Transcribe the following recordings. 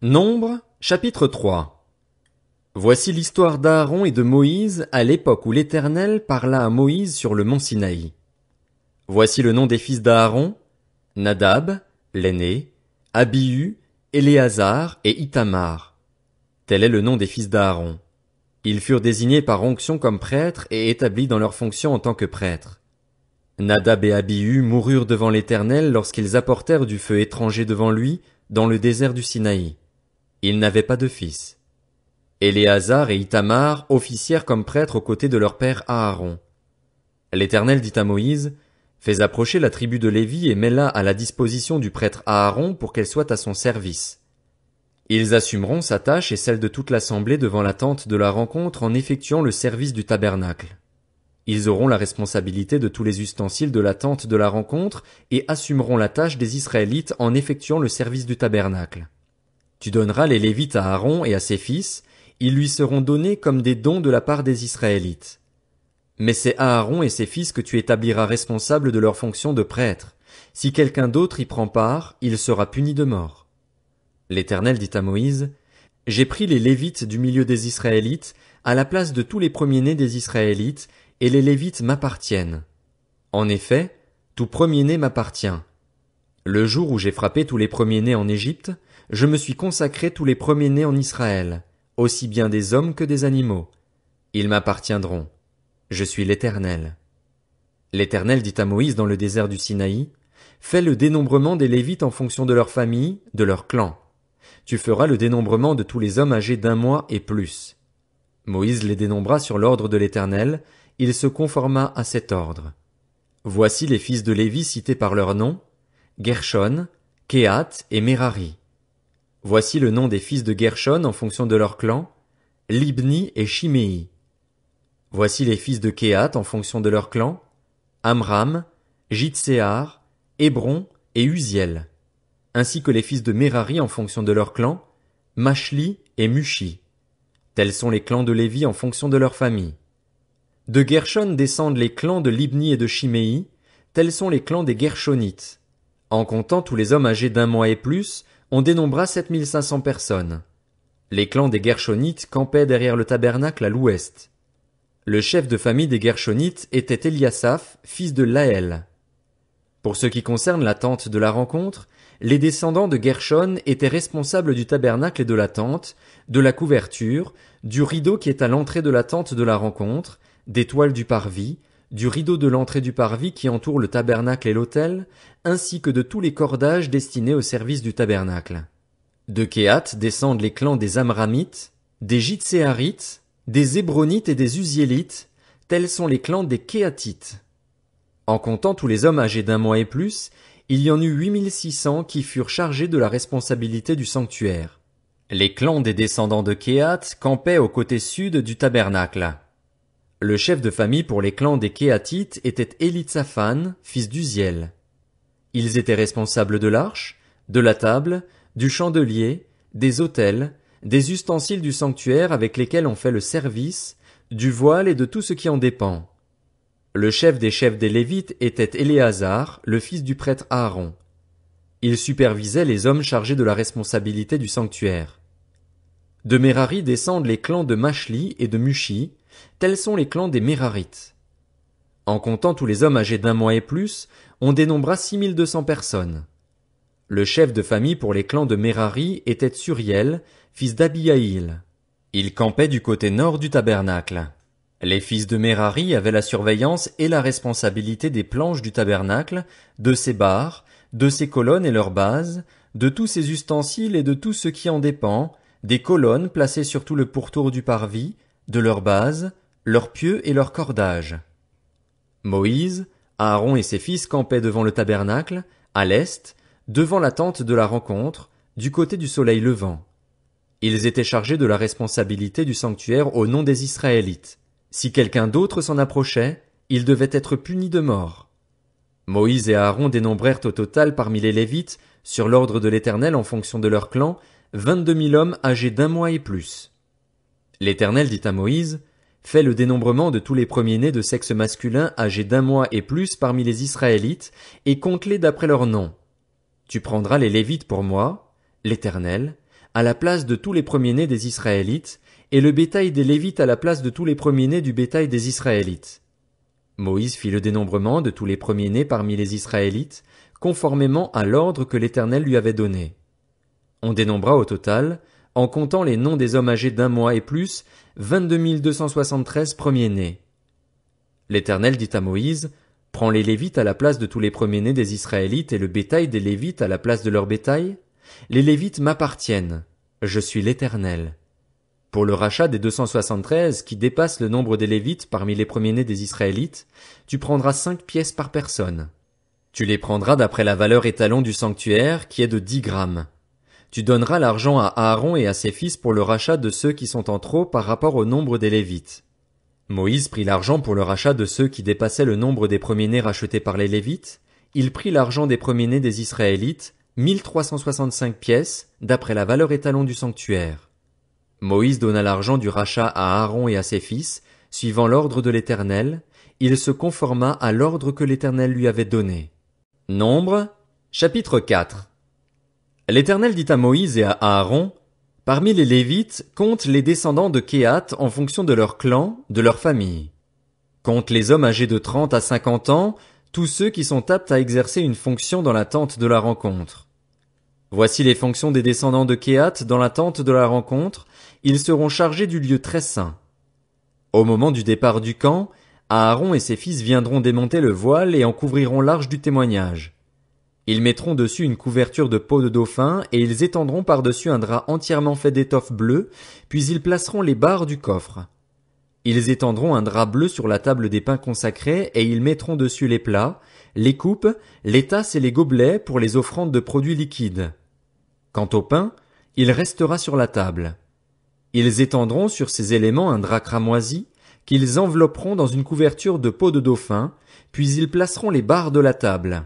Nombre, chapitre 3. Voici l'histoire d'Aaron et de Moïse à l'époque où l'Éternel parla à Moïse sur le mont Sinaï. Voici le nom des fils d'Aaron: Nadab, l'aîné, Abihu, Éléazar et Ithamar. Tel est le nom des fils d'Aaron. Ils furent désignés par onction comme prêtres et établis dans leur fonction en tant que prêtres. Nadab et Abihu moururent devant l'Éternel lorsqu'ils apportèrent du feu étranger devant lui dans le désert du Sinaï. Ils n'avaient pas de fils. Éléazar et Ithamar officièrent comme prêtres aux côtés de leur père Aaron. L'Éternel dit à Moïse: Fais approcher la tribu de Lévi et mets-la à la disposition du prêtre Aaron pour qu'elle soit à son service. Ils assumeront sa tâche et celle de toute l'assemblée devant la tente de la rencontre en effectuant le service du tabernacle. Ils auront la responsabilité de tous les ustensiles de la tente de la rencontre et assumeront la tâche des Israélites en effectuant le service du tabernacle. Tu donneras les Lévites à Aaron et à ses fils, ils lui seront donnés comme des dons de la part des Israélites. Mais c'est Aaron et ses fils que tu établiras responsables de leur fonction de prêtre. Si quelqu'un d'autre y prend part, il sera puni de mort. L'Éternel dit à Moïse: J'ai pris les Lévites du milieu des Israélites, à la place de tous les premiers-nés des Israélites, et les Lévites m'appartiennent. En effet, tout premier-né m'appartient. Le jour où j'ai frappé tous les premiers-nés en Égypte, je me suis consacré tous les premiers-nés en Israël, aussi bien des hommes que des animaux. Ils m'appartiendront. Je suis l'Éternel. L'Éternel dit à Moïse dans le désert du Sinaï: Fais le dénombrement des Lévites en fonction de leur famille, de leur clan. Tu feras le dénombrement de tous les hommes âgés d'1 mois et plus. Moïse les dénombra sur l'ordre de l'Éternel, il se conforma à cet ordre. Voici les fils de Lévi cités par leur nom: Gershon, Kehath et Merari. Voici le nom des fils de Gershon en fonction de leur clan: Libni et Shimei. Voici les fils de Kehath en fonction de leur clan: Amram, Jitséar, Hébron et Uziel. Ainsi que les fils de Merari en fonction de leur clan: Mashli et Mushi. Tels sont les clans de Lévi en fonction de leur famille. De Gershon descendent les clans de Libni et de Shimei, tels sont les clans des Gershonites. En comptant tous les hommes âgés d'1 mois et plus, on dénombra 7500 personnes. Les clans des Gershonites campaient derrière le tabernacle à l'ouest. Le chef de famille des Gershonites était Eliasaph, fils de Laël. Pour ce qui concerne la tente de la rencontre, les descendants de Gershon étaient responsables du tabernacle et de la tente, de la couverture, du rideau qui est à l'entrée de la tente de la rencontre, des toiles du parvis, du rideau de l'entrée du parvis qui entoure le tabernacle et l'autel, ainsi que de tous les cordages destinés au service du tabernacle. De Kehath descendent les clans des Amramites, des Jitséarites, des Hébronites et des Uziélites, tels sont les clans des Kehathites. En comptant tous les hommes âgés d'1 mois et plus, il y en eut 8600 qui furent chargés de la responsabilité du sanctuaire. Les clans des descendants de Kehath campaient au côté sud du tabernacle. Le chef de famille pour les clans des Kehathites était Élitsaphan, fils d'Uziel. Ils étaient responsables de l'arche, de la table, du chandelier, des autels, des ustensiles du sanctuaire avec lesquels on fait le service, du voile et de tout ce qui en dépend. Le chef des Lévites était Éléazar, le fils du prêtre Aaron. Il supervisait les hommes chargés de la responsabilité du sanctuaire. De Merari descendent les clans de Mashli et de Mushi, tels sont les clans des Mérarites. En comptant tous les hommes âgés d'1 mois et plus, on dénombra 6200 personnes. Le chef de famille pour les clans de Merari était Suriel, fils d'Abihaïl. Il campait du côté nord du tabernacle. Les fils de Merari avaient la surveillance et la responsabilité des planches du tabernacle, de ses barres, de ses colonnes et leurs bases, de tous ses ustensiles et de tout ce qui en dépend, des colonnes placées sur tout le pourtour du parvis, de leurs bases, leurs pieux et leurs cordages. Moïse, Aaron et ses fils campaient devant le tabernacle, à l'est, devant la tente de la rencontre, du côté du soleil levant. Ils étaient chargés de la responsabilité du sanctuaire au nom des Israélites. Si quelqu'un d'autre s'en approchait, il devait être puni de mort. Moïse et Aaron dénombrèrent au total parmi les Lévites, sur l'ordre de l'Éternel en fonction de leur clan, 22 000 hommes âgés d'1 mois et plus. L'Éternel dit à Moïse: Fais le dénombrement de tous les premiers-nés de sexe masculin âgés d'1 mois et plus parmi les Israélites, et compte-les d'après leur nom. Tu prendras les Lévites pour moi, l'Éternel, à la place de tous les premiers-nés des Israélites, et le bétail des Lévites à la place de tous les premiers-nés du bétail des Israélites. Moïse fit le dénombrement de tous les premiers-nés parmi les Israélites, conformément à l'ordre que l'Éternel lui avait donné. On dénombra au total, en comptant les noms des hommes âgés d'1 mois et plus, 22 273 premiers-nés. L'Éternel dit à Moïse, « Prends les Lévites à la place de tous les premiers-nés des Israélites et le bétail des Lévites à la place de leur bétail. Les Lévites m'appartiennent. Je suis l'Éternel. » Pour le rachat des 273 qui dépassent le nombre des Lévites parmi les premiers-nés des Israélites, tu prendras 5 pièces par personne. Tu les prendras d'après la valeur étalon du sanctuaire qui est de 10 grammes. Tu donneras l'argent à Aaron et à ses fils pour le rachat de ceux qui sont en trop par rapport au nombre des Lévites. Moïse prit l'argent pour le rachat de ceux qui dépassaient le nombre des premiers-nés rachetés par les Lévites. Il prit l'argent des premiers-nés des Israélites, 1365 pièces, d'après la valeur étalon du sanctuaire. Moïse donna l'argent du rachat à Aaron et à ses fils, suivant l'ordre de l'Éternel. Il se conforma à l'ordre que l'Éternel lui avait donné. Nombre, chapitre 4. L'Éternel dit à Moïse et à Aaron, « Parmi les Lévites, compte les descendants de Kehath en fonction de leur clan, de leur famille. Compte les hommes âgés de 30 à 50 ans, tous ceux qui sont aptes à exercer une fonction dans la tente de la rencontre. Voici les fonctions des descendants de Kehath dans la tente de la rencontre, ils seront chargés du lieu très saint. Au moment du départ du camp, Aaron et ses fils viendront démonter le voile et en couvriront l'arche du témoignage. Ils mettront dessus une couverture de peau de dauphin et ils étendront par-dessus un drap entièrement fait d'étoffe bleue, puis ils placeront les barres du coffre. Ils étendront un drap bleu sur la table des pains consacrés et ils mettront dessus les plats, les coupes, les tasses et les gobelets pour les offrandes de produits liquides. Quant au pain, il restera sur la table. Ils étendront sur ces éléments un drap cramoisi, qu'ils envelopperont dans une couverture de peau de dauphin, puis ils placeront les barres de la table.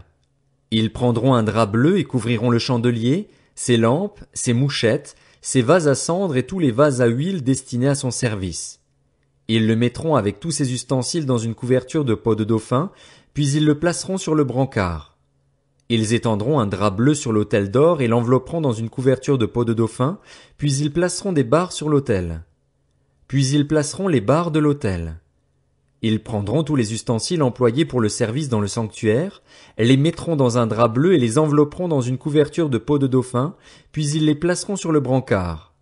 Ils prendront un drap bleu et couvriront le chandelier, ses lampes, ses mouchettes, ses vases à cendre et tous les vases à huile destinés à son service. Ils le mettront avec tous ses ustensiles dans une couverture de peau de dauphin, puis ils le placeront sur le brancard. Ils étendront un drap bleu sur l'autel d'or et l'envelopperont dans une couverture de peau de dauphin, puis ils placeront des barres sur l'autel. Puis ils placeront les barres de l'autel. Ils prendront tous les ustensiles employés pour le service dans le sanctuaire, les mettront dans un drap bleu et les envelopperont dans une couverture de peau de dauphin, puis ils les placeront sur le brancard.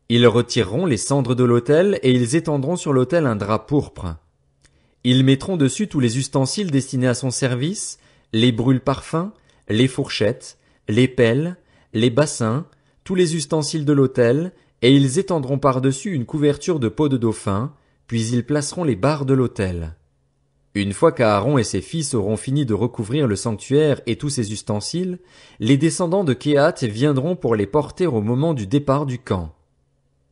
Ils retireront les cendres de l'autel et ils étendront sur l'autel un drap pourpre. Ils mettront dessus tous les ustensiles destinés à son service, les brûle-parfums, les fourchettes, les pelles, les bassins, tous les ustensiles de l'autel, et ils étendront par-dessus une couverture de peau de dauphin, puis ils placeront les barres de l'autel. Une fois qu'Aaron et ses fils auront fini de recouvrir le sanctuaire et tous ses ustensiles, les descendants de Kehath viendront pour les porter au moment du départ du camp.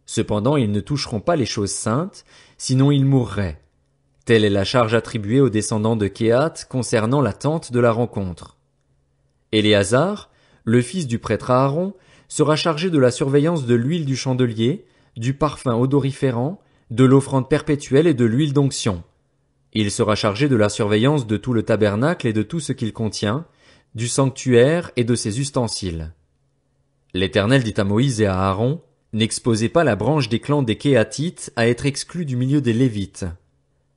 Cependant ils ne toucheront pas les choses saintes, sinon ils mourraient. Telle est la charge attribuée aux descendants de Kehath concernant la tente de la rencontre. Éléazar, le fils du prêtre Aaron, sera chargé de la surveillance de l'huile du chandelier, du parfum odoriférant, de l'offrande perpétuelle et de l'huile d'onction. Il sera chargé de la surveillance de tout le tabernacle et de tout ce qu'il contient, du sanctuaire et de ses ustensiles. L'Éternel dit à Moïse et à Aaron, « N'exposez pas la branche des clans des Kéhathites à être exclue du milieu des Lévites.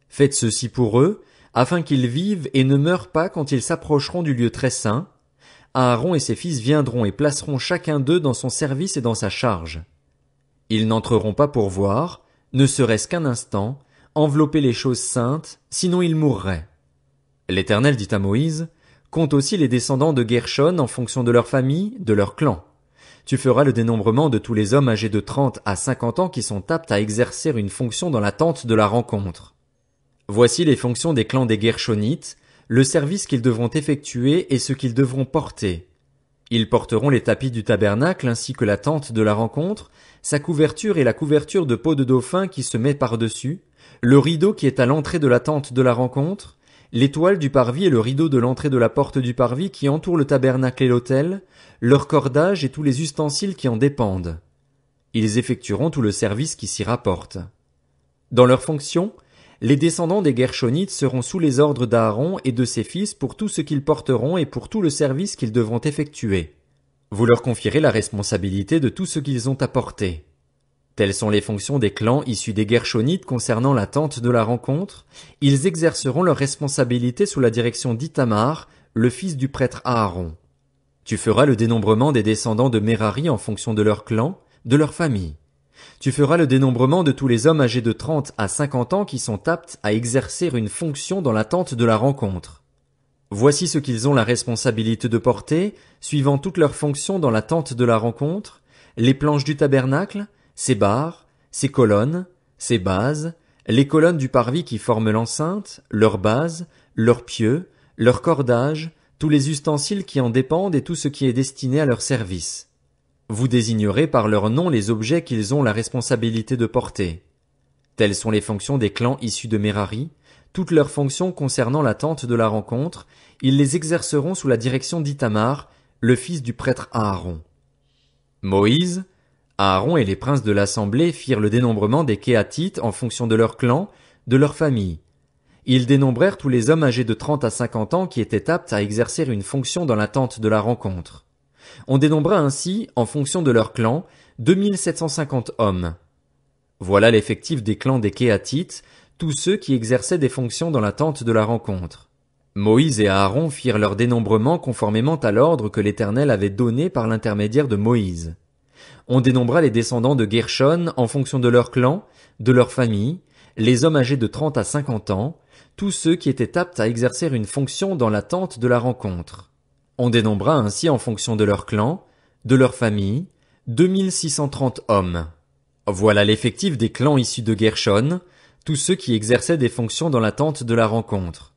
Faites ceci pour eux, afin qu'ils vivent et ne meurent pas quand ils s'approcheront du lieu très saint. Aaron et ses fils viendront et placeront chacun d'eux dans son service et dans sa charge. Ils n'entreront pas pour voir, ne serait-ce qu'un instant, envelopper les choses saintes, sinon ils mourraient. » L'Éternel dit à Moïse, « Compte aussi les descendants de Guershon en fonction de leur famille, de leur clan. Tu feras le dénombrement de tous les hommes âgés de 30 à 50 ans qui sont aptes à exercer une fonction dans la tente de la rencontre. Voici les fonctions des clans des Guershonites, le service qu'ils devront effectuer et ce qu'ils devront porter. Ils porteront les tapis du tabernacle ainsi que la tente de la rencontre, sa couverture et la couverture de peau de dauphin qui se met par-dessus, le rideau qui est à l'entrée de la tente de la rencontre, l'étoile du parvis et le rideau de l'entrée de la porte du parvis qui entoure le tabernacle et l'autel, leur cordage et tous les ustensiles qui en dépendent. Ils effectueront tout le service qui s'y rapporte. Dans leurs fonctions, les descendants des Guershonites seront sous les ordres d'Aaron et de ses fils pour tout ce qu'ils porteront et pour tout le service qu'ils devront effectuer. Vous leur confierez la responsabilité de tout ce qu'ils ont apporté. Telles sont les fonctions des clans issus des Guershonites concernant la tente de la rencontre. Ils exerceront leur responsabilité sous la direction d'Ithamar, le fils du prêtre Aaron. Tu feras le dénombrement des descendants de Merari en fonction de leur clan, de leur famille. Tu feras le dénombrement de tous les hommes âgés de 30 à 50 ans qui sont aptes à exercer une fonction dans la tente de la rencontre. Voici ce qu'ils ont la responsabilité de porter, suivant toutes leurs fonctions dans la tente de la rencontre, les planches du tabernacle, ses barres, ses colonnes, ses bases, les colonnes du parvis qui forment l'enceinte, leurs bases, leurs pieux, leurs cordages, tous les ustensiles qui en dépendent et tout ce qui est destiné à leur service. Vous désignerez par leur nom les objets qu'ils ont la responsabilité de porter. Telles sont les fonctions des clans issus de Merari, toutes leurs fonctions concernant la tente de la rencontre, ils les exerceront sous la direction d'Ithamar, le fils du prêtre Aaron. Moïse, Aaron et les princes de l'assemblée firent le dénombrement des Kéatites en fonction de leur clan, de leur famille. Ils dénombrèrent tous les hommes âgés de 30 à 50 ans qui étaient aptes à exercer une fonction dans la tente de la rencontre. On dénombra ainsi, en fonction de leur clan, 2750 hommes. Voilà l'effectif des clans des Kéatites, tous ceux qui exerçaient des fonctions dans la tente de la rencontre. Moïse et Aaron firent leur dénombrement conformément à l'ordre que l'Éternel avait donné par l'intermédiaire de Moïse. On dénombra les descendants de Gershon en fonction de leur clan, de leur famille, les hommes âgés de 30 à 50 ans, tous ceux qui étaient aptes à exercer une fonction dans la tente de la rencontre. On dénombra ainsi en fonction de leur clan, de leur famille, 2630 hommes. Voilà l'effectif des clans issus de Gershon, tous ceux qui exerçaient des fonctions dans la tente de la rencontre.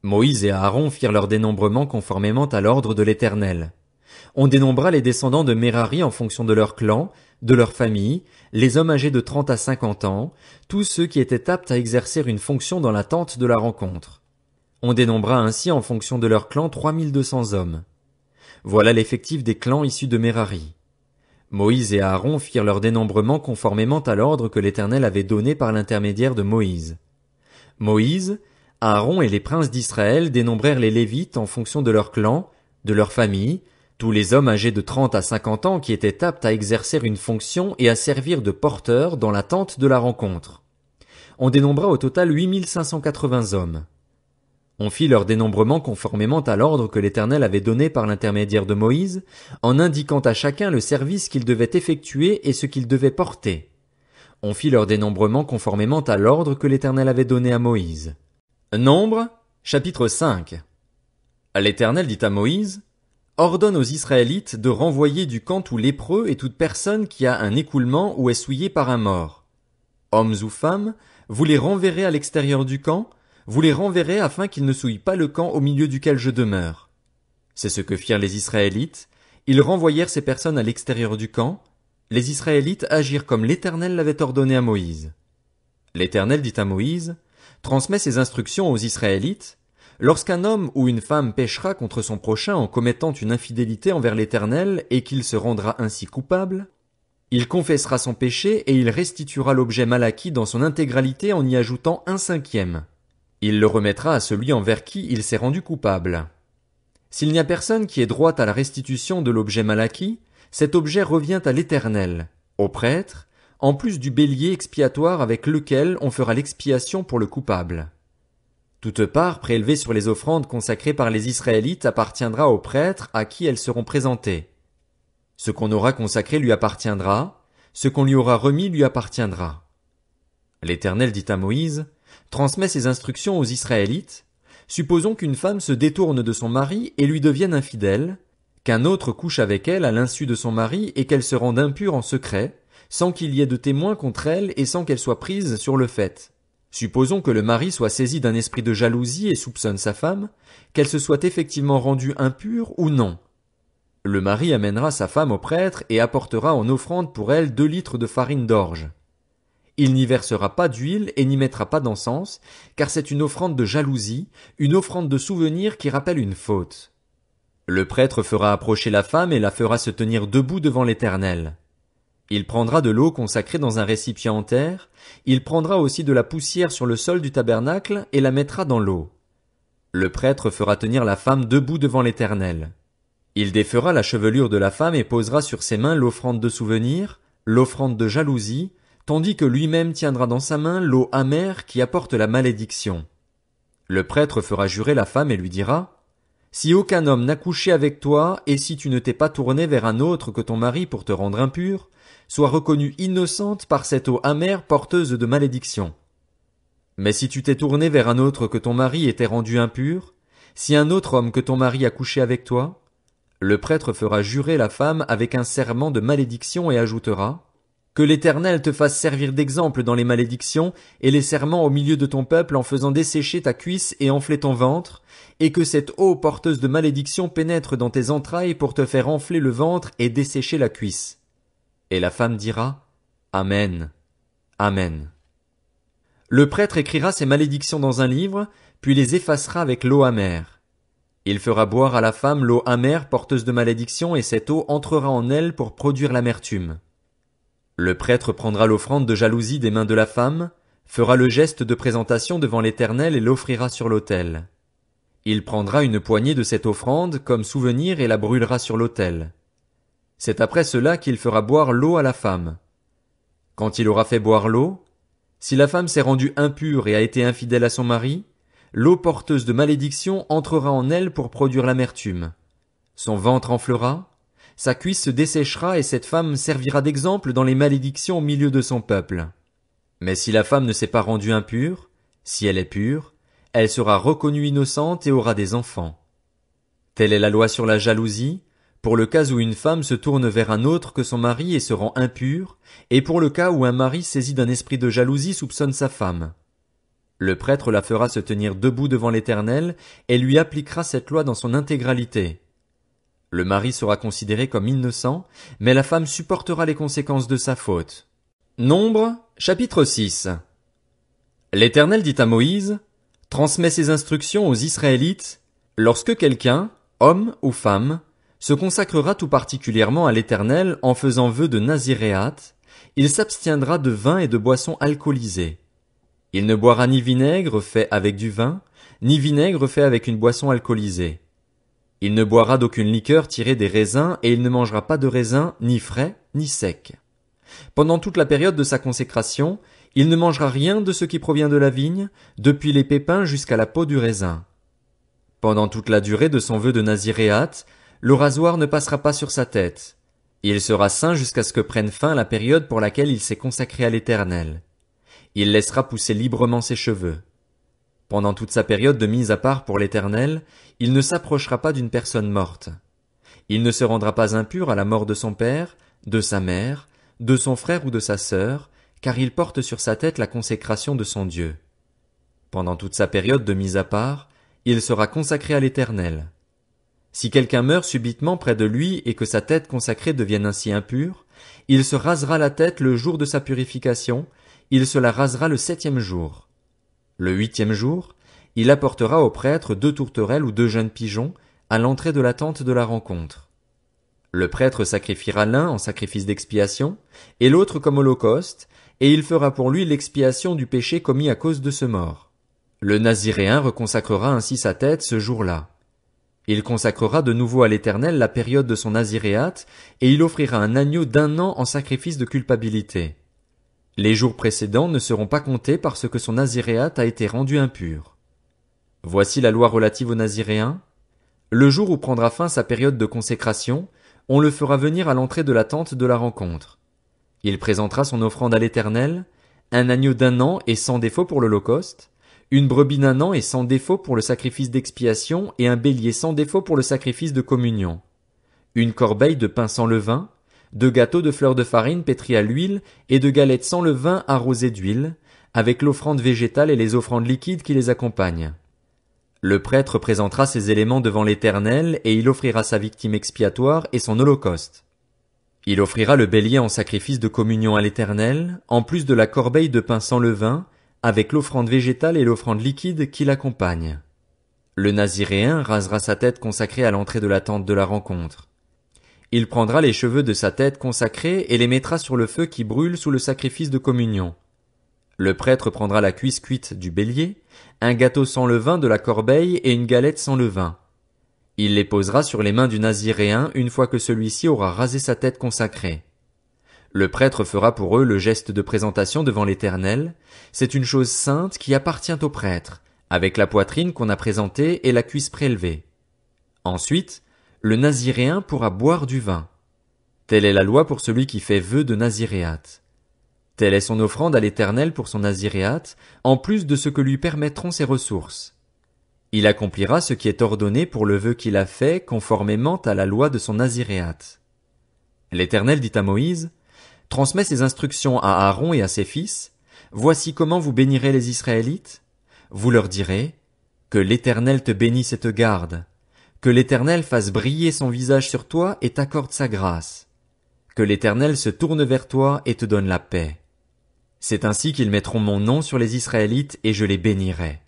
Moïse et Aaron firent leur dénombrement conformément à l'ordre de l'Éternel. On dénombra les descendants de Merari en fonction de leur clan, de leur famille, les hommes âgés de 30 à 50 ans, tous ceux qui étaient aptes à exercer une fonction dans la tente de la rencontre. On dénombra ainsi en fonction de leur clan 3200 hommes. Voilà l'effectif des clans issus de Merari. Moïse et Aaron firent leur dénombrement conformément à l'ordre que l'Éternel avait donné par l'intermédiaire de Moïse. Moïse, Aaron et les princes d'Israël dénombrèrent les Lévites en fonction de leur clan, de leur famille, tous les hommes âgés de 30 à 50 ans qui étaient aptes à exercer une fonction et à servir de porteurs dans la tente de la rencontre. On dénombra au total 8580 hommes. On fit leur dénombrement conformément à l'ordre que l'Éternel avait donné par l'intermédiaire de Moïse, en indiquant à chacun le service qu'il devait effectuer et ce qu'il devait porter. On fit leur dénombrement conformément à l'ordre que l'Éternel avait donné à Moïse. Nombre, chapitre 5. L'Éternel dit à Moïse, ordonne aux Israélites de renvoyer du camp tout lépreux et toute personne qui a un écoulement ou est souillée par un mort. Hommes ou femmes, vous les renverrez à l'extérieur du camp, vous les renverrez afin qu'ils ne souillent pas le camp au milieu duquel je demeure. C'est ce que firent les Israélites, ils renvoyèrent ces personnes à l'extérieur du camp, les Israélites agirent comme l'Éternel l'avait ordonné à Moïse. L'Éternel dit à Moïse, transmets ces instructions aux Israélites, lorsqu'un homme ou une femme péchera contre son prochain en commettant une infidélité envers l'Éternel et qu'il se rendra ainsi coupable, il confessera son péché et il restituera l'objet mal acquis dans son intégralité en y ajoutant 1/5. Il le remettra à celui envers qui il s'est rendu coupable. S'il n'y a personne qui ait droit à la restitution de l'objet mal acquis, cet objet revient à l'Éternel, au prêtre, en plus du bélier expiatoire avec lequel on fera l'expiation pour le coupable. Toute part prélevée sur les offrandes consacrées par les Israélites appartiendra au prêtre à qui elles seront présentées. Ce qu'on aura consacré lui appartiendra, ce qu'on lui aura remis lui appartiendra. L'Éternel dit à Moïse, transmets ces instructions aux Israélites. Supposons qu'une femme se détourne de son mari et lui devienne infidèle, qu'un autre couche avec elle à l'insu de son mari et qu'elle se rende impure en secret, sans qu'il y ait de témoins contre elle et sans qu'elle soit prise sur le fait. Supposons que le mari soit saisi d'un esprit de jalousie et soupçonne sa femme, qu'elle se soit effectivement rendue impure ou non. Le mari amènera sa femme au prêtre et apportera en offrande pour elle 2 litres de farine d'orge. Il n'y versera pas d'huile et n'y mettra pas d'encens, car c'est une offrande de jalousie, une offrande de souvenir qui rappelle une faute. Le prêtre fera approcher la femme et la fera se tenir debout devant l'Éternel. Il prendra de l'eau consacrée dans un récipient en terre, il prendra aussi de la poussière sur le sol du tabernacle et la mettra dans l'eau. Le prêtre fera tenir la femme debout devant l'Éternel. Il défera la chevelure de la femme et posera sur ses mains l'offrande de souvenir, l'offrande de jalousie, tandis que lui-même tiendra dans sa main l'eau amère qui apporte la malédiction. Le prêtre fera jurer la femme et lui dira: Si aucun homme n'a couché avec toi, et si tu ne t'es pas tourné vers un autre que ton mari pour te rendre impur, sois reconnue innocente par cette eau amère porteuse de malédiction. Mais si tu t'es tourné vers un autre que ton mari était rendu impur, si un autre homme que ton mari a couché avec toi, le prêtre fera jurer la femme avec un serment de malédiction et ajoutera: Que l'Éternel te fasse servir d'exemple dans les malédictions et les serments au milieu de ton peuple en faisant dessécher ta cuisse et enfler ton ventre, et que cette eau porteuse de malédiction pénètre dans tes entrailles pour te faire enfler le ventre et dessécher la cuisse. Et la femme dira: Amen. Amen. Le prêtre écrira ces malédictions dans un livre, puis les effacera avec l'eau amère. Il fera boire à la femme l'eau amère porteuse de malédiction et cette eau entrera en elle pour produire l'amertume. Le prêtre prendra l'offrande de jalousie des mains de la femme, fera le geste de présentation devant l'Éternel et l'offrira sur l'autel. Il prendra une poignée de cette offrande comme souvenir et la brûlera sur l'autel. C'est après cela qu'il fera boire l'eau à la femme. Quand il aura fait boire l'eau, si la femme s'est rendue impure et a été infidèle à son mari, l'eau porteuse de malédiction entrera en elle pour produire l'amertume. Son ventre enflera, sa cuisse se desséchera et cette femme servira d'exemple dans les malédictions au milieu de son peuple. Mais si la femme ne s'est pas rendue impure, si elle est pure, elle sera reconnue innocente et aura des enfants. Telle est la loi sur la jalousie, pour le cas où une femme se tourne vers un autre que son mari et se rend impure, et pour le cas où un mari saisi d'un esprit de jalousie soupçonne sa femme. Le prêtre la fera se tenir debout devant l'Éternel et lui appliquera cette loi dans son intégralité. Le mari sera considéré comme innocent, mais la femme supportera les conséquences de sa faute. Nombre, chapitre 6. L'Éternel dit à Moïse: Transmets ces instructions aux Israélites. Lorsque quelqu'un, homme ou femme, se consacrera tout particulièrement à l'Éternel en faisant vœu de naziréat, il s'abstiendra de vin et de boissons alcoolisées. Il ne boira ni vinaigre fait avec du vin, ni vinaigre fait avec une boisson alcoolisée. Il ne boira d'aucune liqueur tirée des raisins et il ne mangera pas de raisins ni frais ni secs. Pendant toute la période de sa consécration, il ne mangera rien de ce qui provient de la vigne, depuis les pépins jusqu'à la peau du raisin. Pendant toute la durée de son vœu de naziréat, le rasoir ne passera pas sur sa tête. Il sera saint jusqu'à ce que prenne fin la période pour laquelle il s'est consacré à l'Éternel. Il laissera pousser librement ses cheveux. Pendant toute sa période de mise à part pour l'Éternel, il ne s'approchera pas d'une personne morte. Il ne se rendra pas impur à la mort de son père, de sa mère, de son frère ou de sa sœur, car il porte sur sa tête la consécration de son Dieu. Pendant toute sa période de mise à part, il sera consacré à l'Éternel. Si quelqu'un meurt subitement près de lui et que sa tête consacrée devienne ainsi impure, il se rasera la tête le jour de sa purification, il se la rasera le 7e jour. Le 8e jour, il apportera au prêtre 2 tourterelles ou 2 jeunes pigeons à l'entrée de la tente de la rencontre. Le prêtre sacrifiera l'un en sacrifice d'expiation et l'autre comme holocauste, et il fera pour lui l'expiation du péché commis à cause de ce mort. Le naziréen reconsacrera ainsi sa tête ce jour-là. Il consacrera de nouveau à l'Éternel la période de son naziréat, et il offrira un agneau d'1 an en sacrifice de culpabilité. Les jours précédents ne seront pas comptés parce que son naziréat a été rendu impur. Voici la loi relative aux naziréens. Le jour où prendra fin sa période de consécration, on le fera venir à l'entrée de la tente de la rencontre. Il présentera son offrande à l'Éternel, un agneau d'1 an et sans défaut pour l'holocauste, une brebis d'1 an et sans défaut pour le sacrifice d'expiation et un bélier sans défaut pour le sacrifice de communion. Une corbeille de pain sans levain, 2 gâteaux de fleurs de farine pétris à l'huile et 2 galettes sans levain arrosées d'huile, avec l'offrande végétale et les offrandes liquides qui les accompagnent. Le prêtre présentera ces éléments devant l'Éternel et il offrira sa victime expiatoire et son holocauste. Il offrira le bélier en sacrifice de communion à l'Éternel, en plus de la corbeille de pain sans levain, avec l'offrande végétale et l'offrande liquide qui l'accompagnent. Le naziréen rasera sa tête consacrée à l'entrée de la tente de la rencontre. Il prendra les cheveux de sa tête consacrée et les mettra sur le feu qui brûle sous le sacrifice de communion. Le prêtre prendra la cuisse cuite du bélier, un gâteau sans levain de la corbeille et une galette sans levain. Il les posera sur les mains du naziréen une fois que celui-ci aura rasé sa tête consacrée. Le prêtre fera pour eux le geste de présentation devant l'Éternel. C'est une chose sainte qui appartient au prêtre, avec la poitrine qu'on a présentée et la cuisse prélevée. Ensuite, le naziréen pourra boire du vin. Telle est la loi pour celui qui fait vœu de naziréat. Telle est son offrande à l'Éternel pour son naziréat, en plus de ce que lui permettront ses ressources. Il accomplira ce qui est ordonné pour le vœu qu'il a fait conformément à la loi de son naziréat. L'Éternel dit à Moïse: Transmets ces instructions à Aaron et à ses fils. Voici comment vous bénirez les Israélites. Vous leur direz: Que l'Éternel te bénisse et te garde. Que l'Éternel fasse briller son visage sur toi et t'accorde sa grâce. Que l'Éternel se tourne vers toi et te donne la paix. C'est ainsi qu'ils mettront mon nom sur les Israélites et je les bénirai.